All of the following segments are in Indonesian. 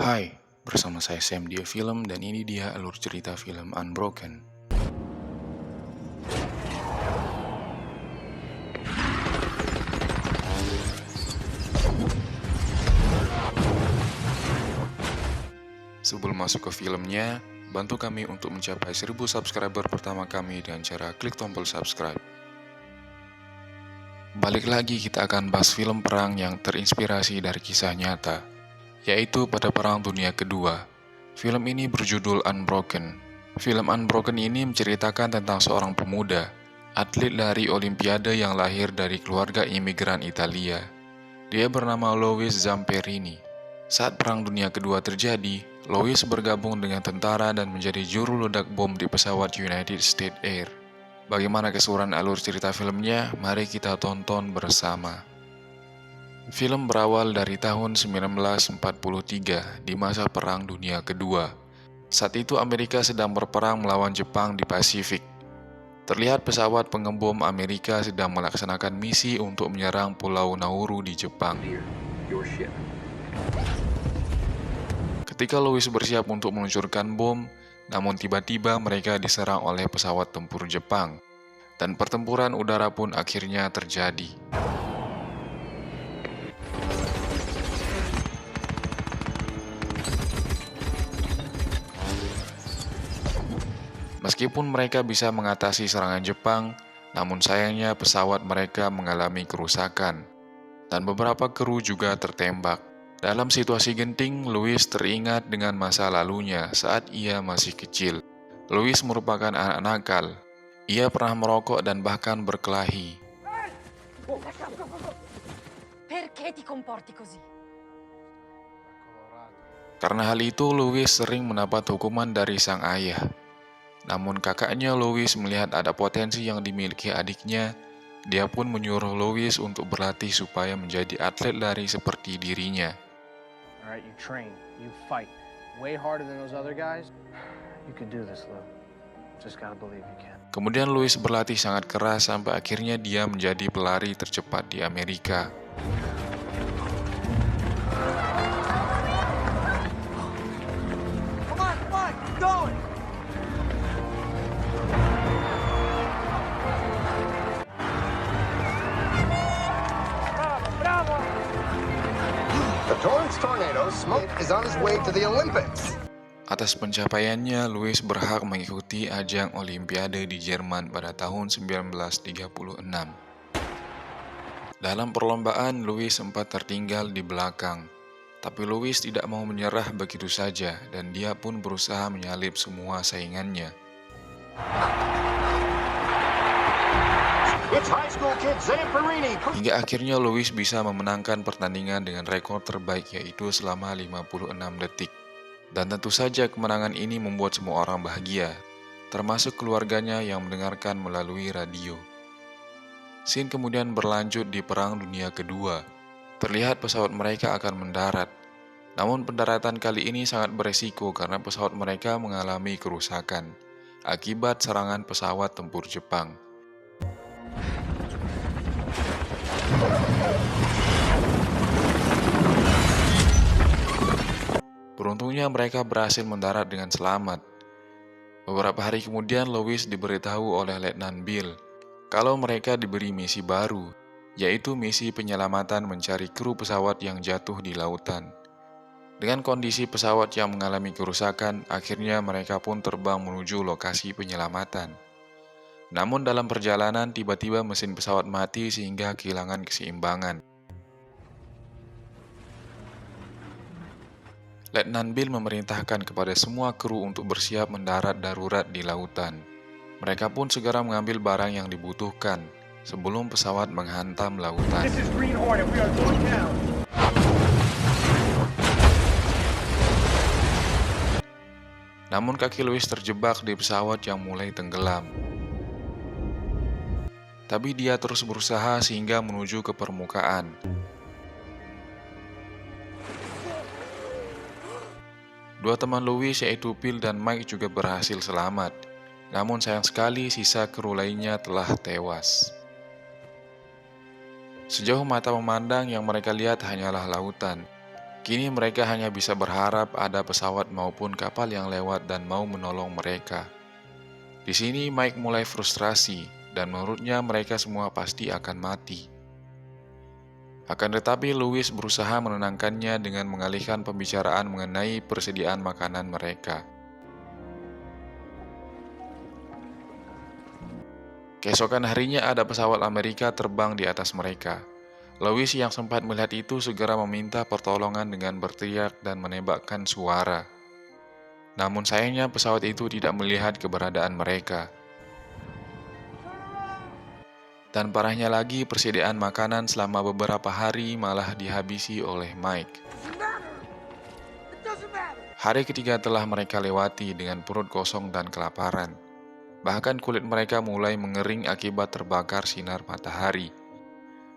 Hai, bersama saya Sam Dia Film dan ini dia alur cerita film Unbroken. Sebelum masuk ke filmnya, bantu kami untuk mencapai 1000 subscriber pertama kami dengan cara klik tombol subscribe. Balik lagi kita akan bahas film perang yang terinspirasi dari kisah nyata, yaitu pada Perang Dunia Kedua. Film ini berjudul Unbroken. Film Unbroken ini menceritakan tentang seorang pemuda, atlet lari Olimpiade yang lahir dari keluarga imigran Italia. Dia bernama Louis Zamperini. Saat Perang Dunia Kedua terjadi, Louis bergabung dengan tentara dan menjadi juru ledak bom di pesawat United States Air. Bagaimana keseluruhan alur cerita filmnya? Mari kita tonton bersama. Film berawal dari tahun 1943 di masa Perang Dunia Kedua. Saat itu Amerika sedang berperang melawan Jepang di Pasifik. Terlihat pesawat pengebom Amerika sedang melaksanakan misi untuk menyerang Pulau Nauru di Jepang. Ketika Louis bersiap untuk meluncurkan bom, namun tiba-tiba mereka diserang oleh pesawat tempur Jepang, dan pertempuran udara pun akhirnya terjadi. Meskipun mereka bisa mengatasi serangan Jepang, namun sayangnya pesawat mereka mengalami kerusakan, dan beberapa kru juga tertembak. Dalam situasi genting, Louis teringat dengan masa lalunya saat ia masih kecil. Louis merupakan anak nakal. Ia pernah merokok dan bahkan berkelahi. Perché ti comporti così? Karena hal itu, Louis sering mendapat hukuman dari sang ayah. Namun kakaknya Louis melihat ada potensi yang dimiliki adiknya. Dia pun menyuruh Louis untuk berlatih supaya menjadi atlet lari seperti dirinya. Alright, you train, you fight way harder than those other guys. You can do this, Lou. Just gotta believe you can. Kemudian Louis berlatih sangat keras sampai akhirnya dia menjadi pelari tercepat di Amerika. Come on, keep going! Bravo! The Torrance Tornado Smoke is on his way to the Olympics. Atas pencapaiannya, Louis berhak mengikuti ajang Olimpiade di Jerman pada tahun 1936. Dalam perlombaan, Louis sempat tertinggal di belakang. Tapi Louis tidak mau menyerah begitu saja dan dia pun berusaha menyalip semua saingannya. It's high school kid Zamperini. Hingga akhirnya Louis bisa memenangkan pertandingan dengan rekor terbaik yaitu selama 56 detik. Dan tentu saja kemenangan ini membuat semua orang bahagia, termasuk keluarganya yang mendengarkan melalui radio. Scene kemudian berlanjut di Perang Dunia Kedua. Terlihat pesawat mereka akan mendarat. Namun pendaratan kali ini sangat beresiko karena pesawat mereka mengalami kerusakan akibat serangan pesawat tempur Jepang. Beruntungnya mereka berhasil mendarat dengan selamat. Beberapa hari kemudian Louis diberitahu oleh Letnan Bill kalau mereka diberi misi baru, yaitu misi penyelamatan mencari kru pesawat yang jatuh di lautan. Dengan kondisi pesawat yang mengalami kerusakan, akhirnya mereka pun terbang menuju lokasi penyelamatan. Namun dalam perjalanan tiba-tiba mesin pesawat mati sehingga kehilangan keseimbangan. Letnan Bill memerintahkan kepada semua kru untuk bersiap mendarat darurat di lautan. Mereka pun segera mengambil barang yang dibutuhkan sebelum pesawat menghantam lautan. This is Green Hornet, we are going down. Namun kaki Louis terjebak di pesawat yang mulai tenggelam. Tapi dia terus berusaha sehingga menuju ke permukaan. Dua teman Louis yaitu Bill dan Mike juga berhasil selamat. Namun sayang sekali sisa kru lainnya telah tewas. Sejauh mata memandang yang mereka lihat hanyalah lautan. Kini mereka hanya bisa berharap ada pesawat maupun kapal yang lewat dan mau menolong mereka. Di sini Mike mulai frustrasi dan menurutnya mereka semua pasti akan mati. Akan tetapi Louis berusaha menenangkannya dengan mengalihkan pembicaraan mengenai persediaan makanan mereka. Keesokan harinya ada pesawat Amerika terbang di atas mereka. Louis yang sempat melihat itu segera meminta pertolongan dengan berteriak dan menembakkan suara. Namun sayangnya pesawat itu tidak melihat keberadaan mereka. Dan parahnya lagi, persediaan makanan selama beberapa hari malah dihabisi oleh Mike. Hari ketiga telah mereka lewati dengan perut kosong dan kelaparan. Bahkan kulit mereka mulai mengering akibat terbakar sinar matahari.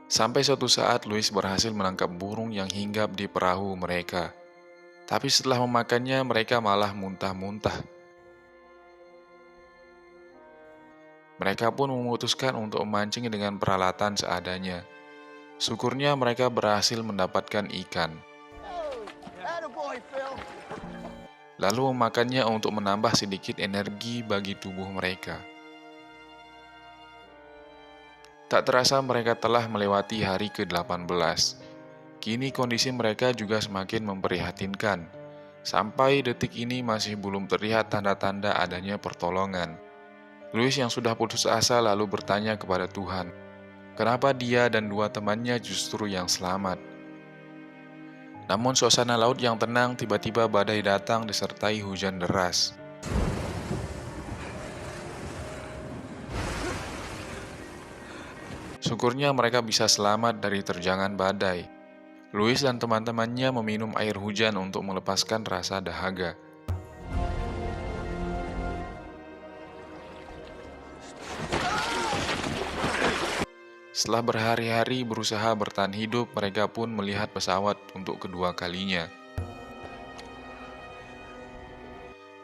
Sampai suatu saat Louis berhasil menangkap burung yang hinggap di perahu mereka. Tapi setelah memakannya mereka malah muntah-muntah. Mereka pun memutuskan untuk memancing dengan peralatan seadanya. Syukurnya mereka berhasil mendapatkan ikan. Lalu memakannya untuk menambah sedikit energi bagi tubuh mereka. Tak terasa mereka telah melewati hari ke-18. Kini kondisi mereka juga semakin memprihatinkan. Sampai detik ini masih belum terlihat tanda-tanda adanya pertolongan. Louis yang sudah putus asa lalu bertanya kepada Tuhan, kenapa dia dan dua temannya justru yang selamat? Namun suasana laut yang tenang tiba-tiba badai datang disertai hujan deras. Syukurnya mereka bisa selamat dari terjangan badai. Louis dan teman-temannya meminum air hujan untuk melepaskan rasa dahaga. Setelah berhari-hari berusaha bertahan hidup, mereka pun melihat pesawat untuk kedua kalinya.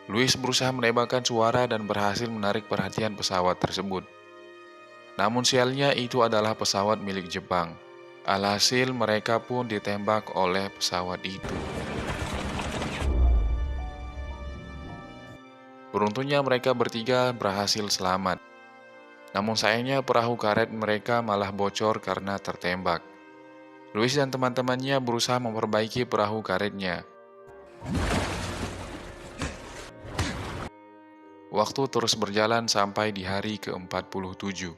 Louis berusaha menembakkan suara dan berhasil menarik perhatian pesawat tersebut. Namun sialnya itu adalah pesawat milik Jepang. Alhasil mereka pun ditembak oleh pesawat itu. Beruntungnya mereka bertiga berhasil selamat. Namun sayangnya perahu karet mereka malah bocor karena tertembak. Louis dan teman-temannya berusaha memperbaiki perahu karetnya. Waktu terus berjalan sampai di hari ke-47.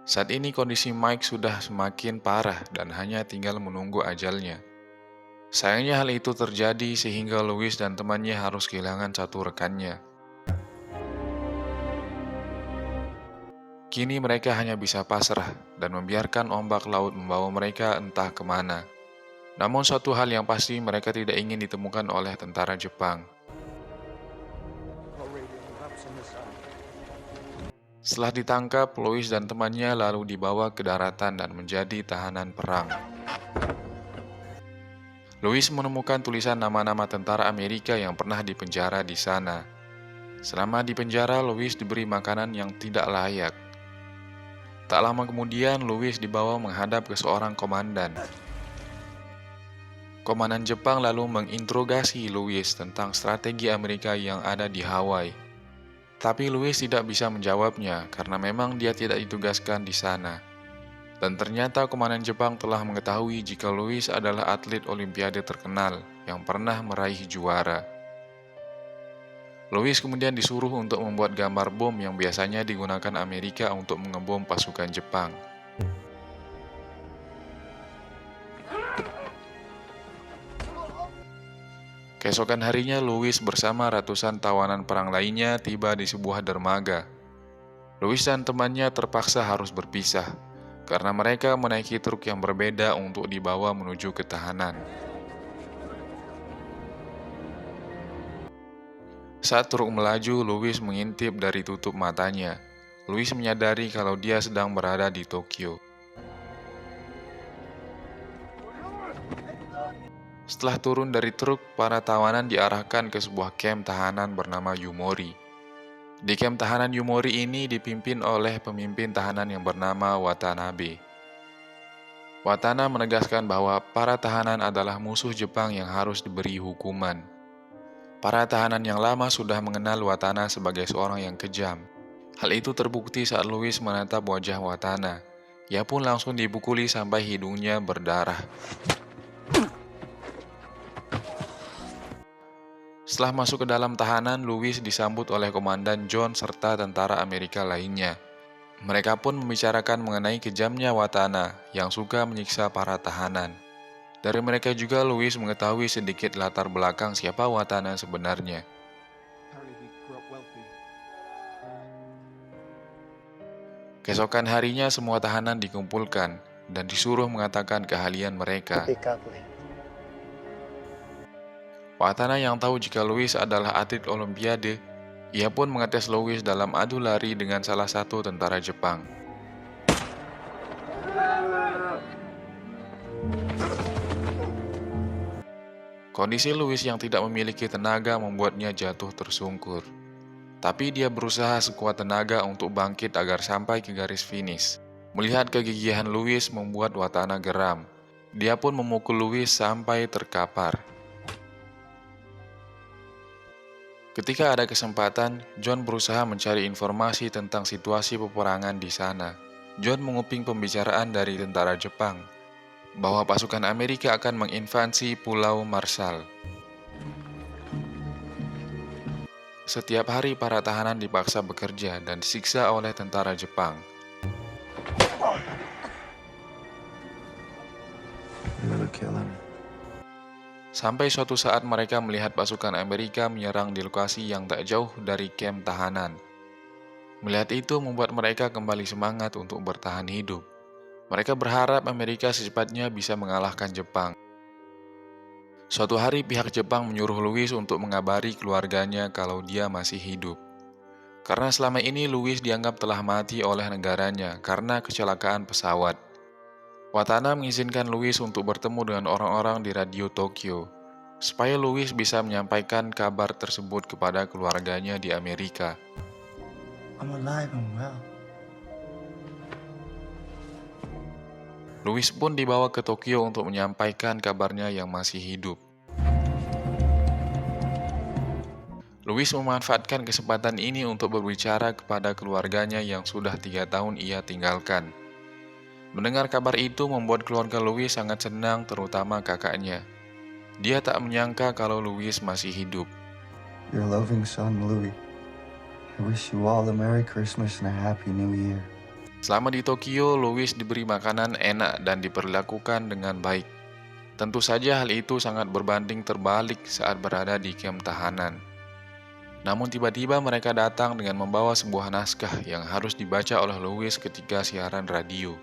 Saat ini kondisi Mike sudah semakin parah dan hanya tinggal menunggu ajalnya. Sayangnya hal itu terjadi sehingga Louis dan temannya harus kehilangan satu rekannya. Kini mereka hanya bisa pasrah dan membiarkan ombak laut membawa mereka entah kemana. Namun suatu hal yang pasti mereka tidak ingin ditemukan oleh tentara Jepang. Setelah ditangkap, Louis dan temannya lalu dibawa ke daratan dan menjadi tahanan perang. Louis menemukan tulisan nama-nama tentara Amerika yang pernah dipenjara di sana. Selama di penjara, Louis diberi makanan yang tidak layak. Tak lama kemudian, Louis dibawa menghadap ke seorang komandan. Komandan Jepang lalu menginterogasi Louis tentang strategi Amerika yang ada di Hawaii. Tapi Louis tidak bisa menjawabnya karena memang dia tidak ditugaskan di sana. Dan ternyata komandan Jepang telah mengetahui jika Louis adalah atlet olimpiade terkenal yang pernah meraih juara. Louis kemudian disuruh untuk membuat gambar bom yang biasanya digunakan Amerika untuk mengebom pasukan Jepang. Keesokan harinya, Louis bersama ratusan tawanan perang lainnya tiba di sebuah dermaga. Louis dan temannya terpaksa harus berpisah, karena mereka menaiki truk yang berbeda untuk dibawa menuju ke tahanan. Saat truk melaju, Louis mengintip dari tutup matanya. Louis menyadari kalau dia sedang berada di Tokyo. Setelah turun dari truk, para tawanan diarahkan ke sebuah kamp tahanan bernama Yumori. Di kamp tahanan Yumori ini dipimpin oleh pemimpin tahanan yang bernama Watanabe. Watana menegaskan bahwa para tahanan adalah musuh Jepang yang harus diberi hukuman. Para tahanan yang lama sudah mengenal Watana sebagai seorang yang kejam. Hal itu terbukti saat Louis menatap wajah Watana. Ia pun langsung dipukuli sampai hidungnya berdarah. Setelah masuk ke dalam tahanan, Louis disambut oleh Komandan John serta tentara Amerika lainnya. Mereka pun membicarakan mengenai kejamnya Watana yang suka menyiksa para tahanan. Dari mereka juga Louis mengetahui sedikit latar belakang siapa Watana sebenarnya. Keesokan harinya semua tahanan dikumpulkan dan disuruh mengatakan keahlian mereka. Watana yang tahu jika Louis adalah atlet Olimpiade, ia pun mengetes Louis dalam adu lari dengan salah satu tentara Jepang. Kondisi Louis yang tidak memiliki tenaga membuatnya jatuh tersungkur. Tapi dia berusaha sekuat tenaga untuk bangkit agar sampai ke garis finish. Melihat kegigihan Louis membuat Watana geram. Dia pun memukul Louis sampai terkapar. Ketika ada kesempatan, John berusaha mencari informasi tentang situasi peperangan di sana. John menguping pembicaraan dari tentara Jepang bahwa pasukan Amerika akan menginvasi Pulau Marshall. Setiap hari para tahanan dipaksa bekerja dan disiksa oleh tentara Jepang. Sampai suatu saat mereka melihat pasukan Amerika menyerang di lokasi yang tak jauh dari kamp tahanan. Melihat itu membuat mereka kembali semangat untuk bertahan hidup. Mereka berharap Amerika secepatnya bisa mengalahkan Jepang. Suatu hari pihak Jepang menyuruh Louis untuk mengabari keluarganya kalau dia masih hidup. Karena selama ini Louis dianggap telah mati oleh negaranya karena kecelakaan pesawat. Watana mengizinkan Louis untuk bertemu dengan orang-orang di radio Tokyo, supaya Louis bisa menyampaikan kabar tersebut kepada keluarganya di Amerika. I'm alive and well. Louis pun dibawa ke Tokyo untuk menyampaikan kabarnya yang masih hidup. Louis memanfaatkan kesempatan ini untuk berbicara kepada keluarganya yang sudah 3 tahun ia tinggalkan. Mendengar kabar itu membuat keluarga Louis sangat senang, terutama kakaknya. Dia tak menyangka kalau Louis masih hidup. Your loving son, Louis. I wish you all a Merry Christmas and a Happy New Year. Selama di Tokyo, Louis diberi makanan enak dan diperlakukan dengan baik. Tentu saja hal itu sangat berbanding terbalik saat berada di kamp tahanan. Namun tiba-tiba mereka datang dengan membawa sebuah naskah yang harus dibaca oleh Louis ketika siaran radio.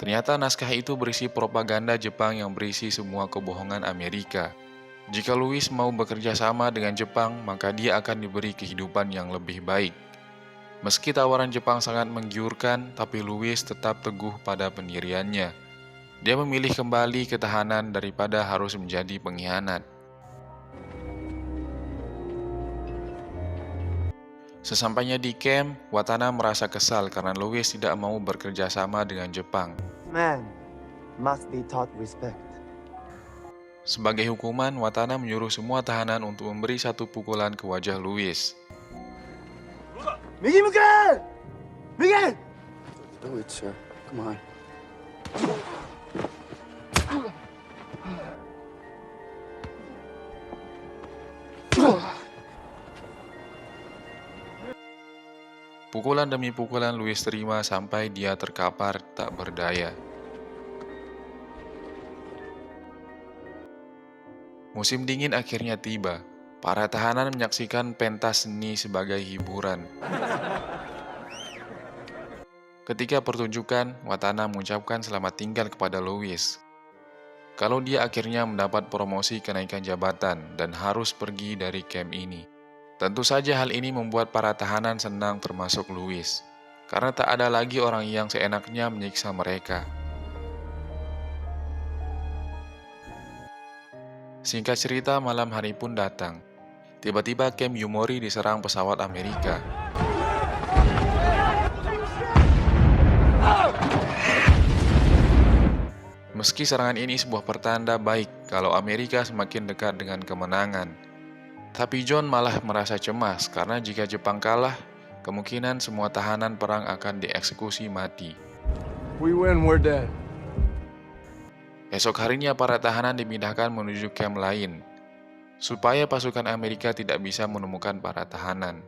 Ternyata naskah itu berisi propaganda Jepang yang berisi semua kebohongan Amerika. Jika Louis mau bekerja sama dengan Jepang, maka dia akan diberi kehidupan yang lebih baik. Meski tawaran Jepang sangat menggiurkan, tapi Louis tetap teguh pada pendiriannya. Dia memilih kembali ke tahanan daripada harus menjadi pengkhianat. Sesampainya di camp, Watana merasa kesal karena Louis tidak mau bekerja sama dengan Jepang. Man must be taught respect. Sebagai hukuman, Watana menyuruh semua tahanan untuk memberi satu pukulan ke wajah Louis. Migi muke! Migi! Do it, sir. Come on. Pukulan demi pukulan Louis terima sampai dia terkapar tak berdaya. Musim dingin akhirnya tiba. Para tahanan menyaksikan pentas seni sebagai hiburan. Ketika pertunjukan, Watana mengucapkan selamat tinggal kepada Louis. Kalau dia akhirnya mendapat promosi kenaikan jabatan dan harus pergi dari camp ini. Tentu saja hal ini membuat para tahanan senang termasuk Louis, karena tak ada lagi orang yang seenaknya menyiksa mereka. Singkat cerita, malam hari pun datang. Tiba-tiba kamp Yumori diserang pesawat Amerika. Meski serangan ini sebuah pertanda baik kalau Amerika semakin dekat dengan kemenangan, tapi John malah merasa cemas karena jika Jepang kalah, kemungkinan semua tahanan perang akan dieksekusi mati. We win, we're dead. Esok harinya para tahanan dipindahkan menuju kamp lain, supaya pasukan Amerika tidak bisa menemukan para tahanan.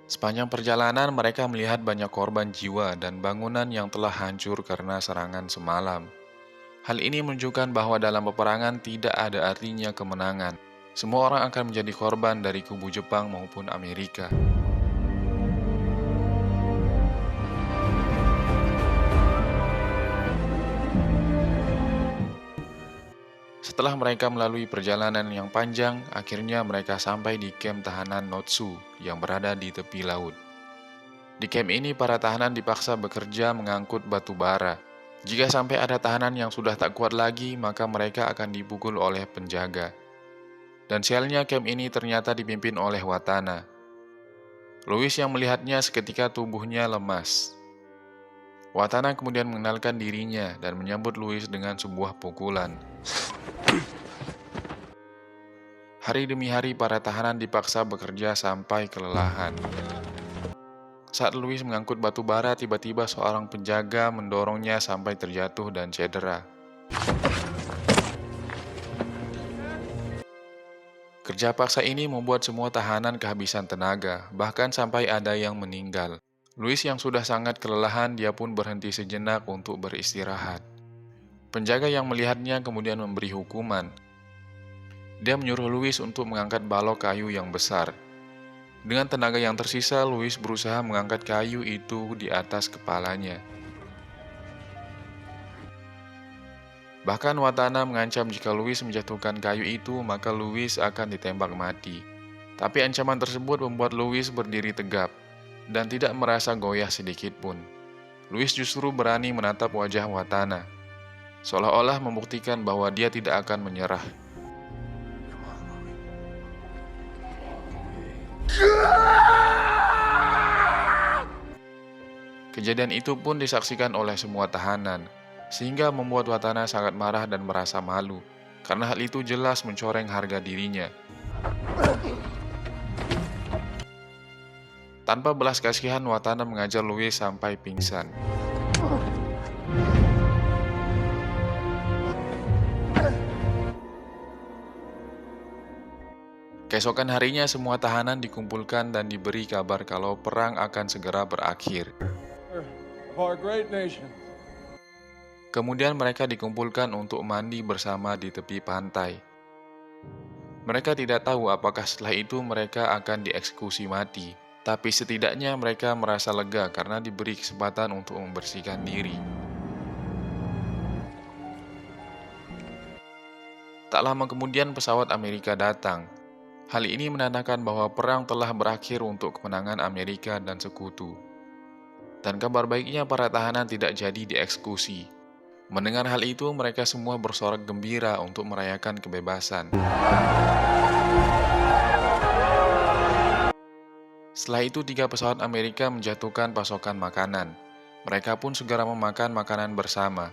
Sepanjang perjalanan mereka melihat banyak korban jiwa dan bangunan yang telah hancur karena serangan semalam. Hal ini menunjukkan bahwa dalam peperangan tidak ada artinya kemenangan. Semua orang akan menjadi korban dari kubu Jepang maupun Amerika. Setelah mereka melalui perjalanan yang panjang, akhirnya mereka sampai di kamp tahanan Notsu yang berada di tepi laut. Di kamp ini, para tahanan dipaksa bekerja mengangkut batu bara. Jika sampai ada tahanan yang sudah tak kuat lagi, maka mereka akan dipukul oleh penjaga. Dan sialnya kamp ini ternyata dipimpin oleh Watana. Louis yang melihatnya seketika tubuhnya lemas. Watana kemudian mengenalkan dirinya dan menyambut Louis dengan sebuah pukulan. Hari demi hari para tahanan dipaksa bekerja sampai kelelahan. Saat Louis mengangkut batu bara, tiba-tiba seorang penjaga mendorongnya sampai terjatuh dan cedera. Kerja paksa ini membuat semua tahanan kehabisan tenaga, bahkan sampai ada yang meninggal. Louis yang sudah sangat kelelahan, dia pun berhenti sejenak untuk beristirahat. Penjaga yang melihatnya kemudian memberi hukuman. Dia menyuruh Louis untuk mengangkat balok kayu yang besar. Dengan tenaga yang tersisa, Louis berusaha mengangkat kayu itu di atas kepalanya. Bahkan Watana mengancam jika Louis menjatuhkan kayu itu, maka Louis akan ditembak mati. Tapi ancaman tersebut membuat Louis berdiri tegap dan tidak merasa goyah sedikit pun. Louis justru berani menatap wajah Watana, seolah-olah membuktikan bahwa dia tidak akan menyerah. Kejadian itu pun disaksikan oleh semua tahanan, sehingga membuat Watana sangat marah dan merasa malu, karena hal itu jelas mencoreng harga dirinya. Tanpa belas kasihan, Watana mengajar Louis sampai pingsan. Keesokan harinya semua tahanan dikumpulkan dan diberi kabar kalau perang akan segera berakhir. Kemudian mereka dikumpulkan untuk mandi bersama di tepi pantai. Mereka tidak tahu apakah setelah itu mereka akan dieksekusi mati, tapi setidaknya mereka merasa lega karena diberi kesempatan untuk membersihkan diri. Tak lama kemudian pesawat Amerika datang. Hal ini menandakan bahwa perang telah berakhir untuk kemenangan Amerika dan sekutu. Dan kabar baiknya para tahanan tidak jadi dieksekusi. Mendengar hal itu, mereka semua bersorak gembira untuk merayakan kebebasan. Setelah itu, 3 pesawat Amerika menjatuhkan pasokan makanan. Mereka pun segera memakan makanan bersama.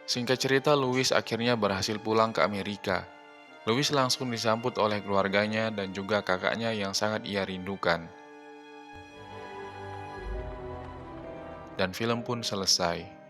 Singkat cerita, Louis akhirnya berhasil pulang ke Amerika. Louis langsung disambut oleh keluarganya dan juga kakaknya yang sangat ia rindukan. Dan film pun selesai.